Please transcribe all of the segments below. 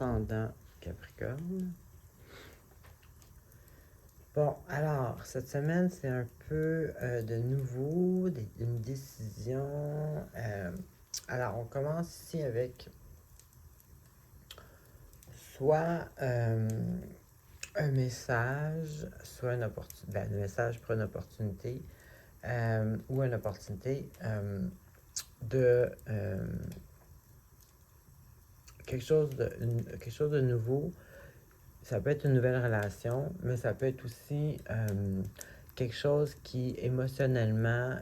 ascendant Capricorne. Bon, alors, cette semaine, c'est un peu de nouveau, une décision. Alors, on commence ici avec soit un message, soit un message pour une opportunité, ou une opportunité de quelque chose de nouveau. Ça peut être une nouvelle relation, mais ça peut être aussi quelque chose qui émotionnellement,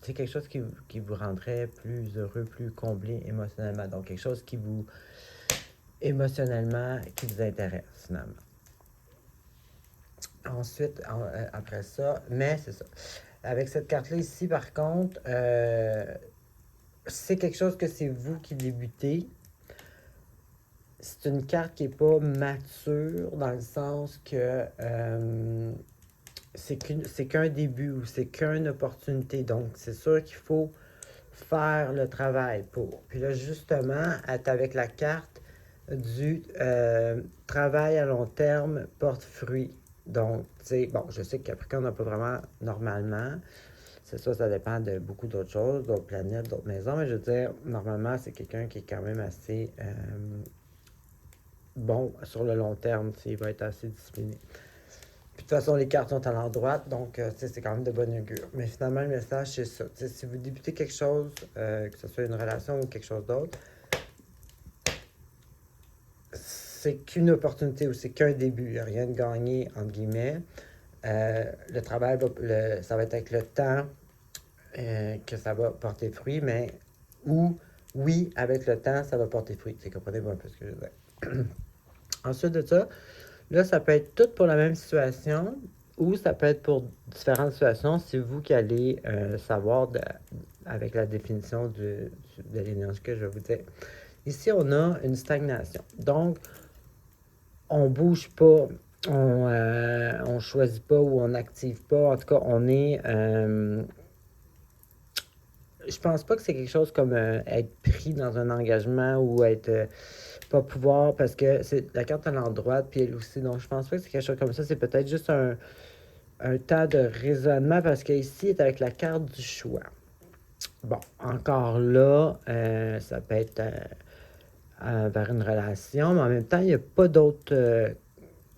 c'est quelque chose qui vous rendrait plus heureux, plus comblé émotionnellement. Donc, quelque chose qui vous, émotionnellement, qui vous intéresse finalement. Ensuite, après ça, mais c'est ça. Avec cette carte-là ici, par contre, c'est quelque chose que c'est vous qui débutez. C'est une carte qui n'est pas mature dans le sens que c'est qu'un début ou c'est qu'une opportunité. Donc, c'est sûr qu'il faut faire le travail pour. Puis là, justement, être avec la carte du travail à long terme porte fruit. Donc, tu sais, bon, je sais que Capricorne n'a pas vraiment normalement. C'est ça, ça dépend de beaucoup d'autres choses, d'autres planètes, d'autres maisons. Mais je veux dire, normalement, c'est quelqu'un qui est quand même assez bon sur le long terme. Il va être assez discipliné. Puis de toute façon, les cartes sont à l'endroit, donc c'est quand même de bon augure. Mais finalement, le message, c'est ça. T'sais, si vous débutez quelque chose, que ce soit une relation ou quelque chose d'autre, c'est qu'une opportunité ou c'est qu'un début. Il n'y a rien de gagné, entre guillemets. Le travail, ça va être avec le temps que ça va porter fruit, mais ou oui, avec le temps, ça va porter fruit. Comprenez-vous un peu ce que je veux dire. Ensuite de ça, là, ça peut être tout pour la même situation ou ça peut être pour différentes situations. C'est vous qui allez savoir avec la définition de l'énergie que je vais vous dire. Ici, on a une stagnation. Donc, on bouge pas, on choisit pas ou on n'active pas. En tout cas, on est... je pense pas que c'est quelque chose comme être pris dans un engagement ou être... pas pouvoir, parce que c'est la carte à l'endroit, puis elle aussi. Donc, je pense pas que c'est quelque chose comme ça. C'est peut-être juste un temps de raisonnement, parce qu'ici, est avec la carte du choix. Bon, encore là, ça peut être vers une relation, mais en même temps, il n'y a pas d'autres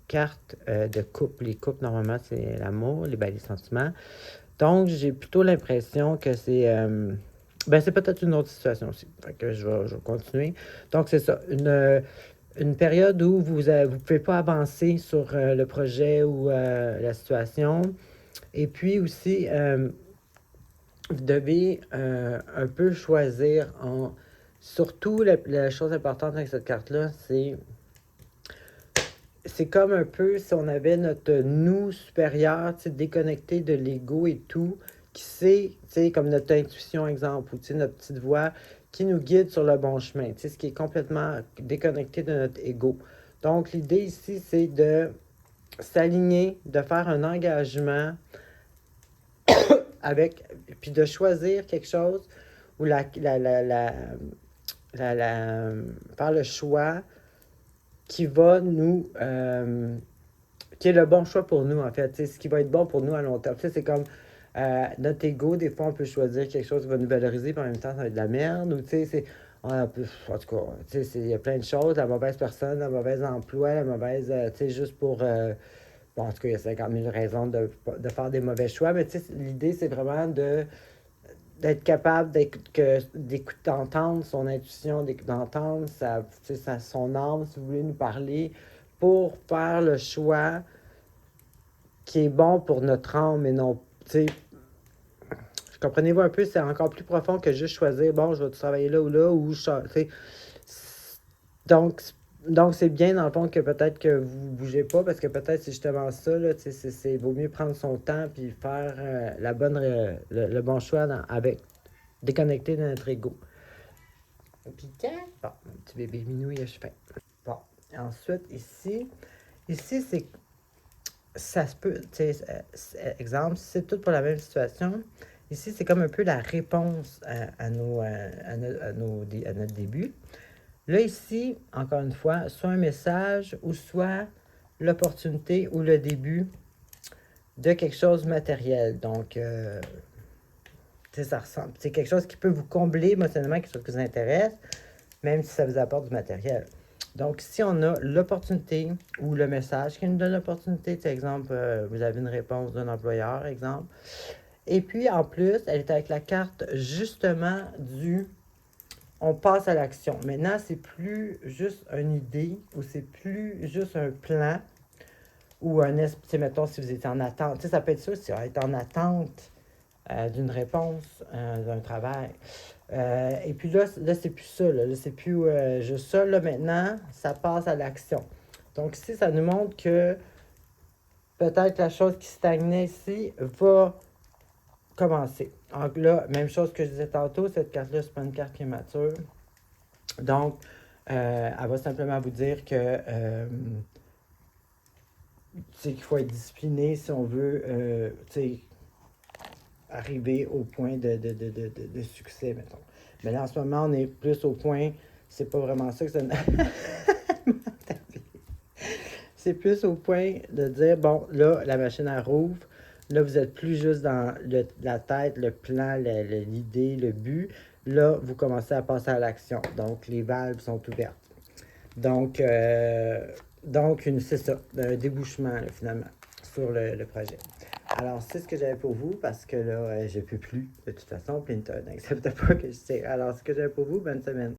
cartes de couple. Les couples, normalement, c'est l'amour, les sentiments. Donc, j'ai plutôt l'impression que c'est... c'est peut-être une autre situation aussi. Fait que je vais continuer. Donc, c'est ça. Une période où vous ne pouvez pas avancer sur le projet ou la situation. Et puis aussi, vous devez un peu choisir en... Surtout, la chose importante avec cette carte-là, c'est comme un peu si on avait notre nous supérieur, déconnecté de l'ego et tout, qui sait, comme notre intuition, exemple, ou notre petite voix qui nous guide sur le bon chemin, ce qui est complètement déconnecté de notre ego. Donc, l'idée ici, c'est de s'aligner, de faire un engagement avec, puis de choisir quelque chose où faire le choix qui va nous... qui est le bon choix pour nous, en fait. Ce qui va être bon pour nous à long terme. C'est comme notre ego, des fois, on peut choisir quelque chose qui va nous valoriser, puis en même temps, ça va être de la merde. Ou, en tout cas, il y a plein de choses. La mauvaise personne, le mauvais emploi, la mauvaise... juste pour... bon, en tout cas, il y a 50 000 raisons de faire des mauvais choix. Mais l'idée, c'est vraiment d'être capable d'écouter, d'entendre son intuition, d'entendre son âme, si vous voulez nous parler, pour faire le choix qui est bon pour notre âme, et non, comprenez-vous un peu, c'est encore plus profond que juste choisir, bon, je vais travailler là ou là, ou, donc, c'est bien, dans le fond, que peut-être que vous ne bougez pas, parce que peut-être c'est justement ça, là, c'est vaut mieux prendre son temps, puis faire le bon choix déconnecter de notre ego. Puis bon, mon petit bébé minou, il a faim. Bon, ensuite, ici, c'est ça se peut, exemple, c'est tout pour la même situation. Ici, c'est comme un peu la réponse à notre début. Là, ici, encore une fois, soit un message ou soit l'opportunité ou le début de quelque chose de matériel. Donc, ça ressemble. C'est quelque chose qui peut vous combler émotionnellement, quelque chose qui vous intéresse, même si ça vous apporte du matériel. Donc, si on a l'opportunité ou le message qui nous donne l'opportunité, par exemple, vous avez une réponse d'un employeur, exemple. Et puis, en plus, elle est avec la carte, justement, du on passe à l'action. Maintenant, c'est plus juste une idée ou c'est plus juste un plan ou un esprit. Mettons, si vous étiez en attente, ça peut être ça, si vous êtes en attente d'une réponse, d'un travail. Et puis là c'est plus ça. Là c'est plus juste ça. Là, maintenant, ça passe à l'action. Donc, ici, ça nous montre que peut-être la chose qui stagnait ici va commencer. Donc là, même chose que je disais tantôt, cette carte-là, c'est pas une carte qui est mature. Donc, elle va simplement vous dire que qu'il faut être discipliné si on veut arriver au point de succès, mettons. Mais là, en ce moment, on est plus au point, c'est pas vraiment ça que ça... c'est plus au point de dire, bon, là, la machine, elle rouvre. Là, vous êtes plus juste dans la tête, le plan, l'idée, le but. Là, vous commencez à passer à l'action. Donc, les valves sont ouvertes. Donc c'est ça, un débouchement, là, finalement, sur le projet. Alors, c'est ce que j'avais pour vous, parce que là, je ne peux plus, de toute façon, Plinton n'accepte pas que je sais. Alors, ce que j'avais pour vous, bonne semaine.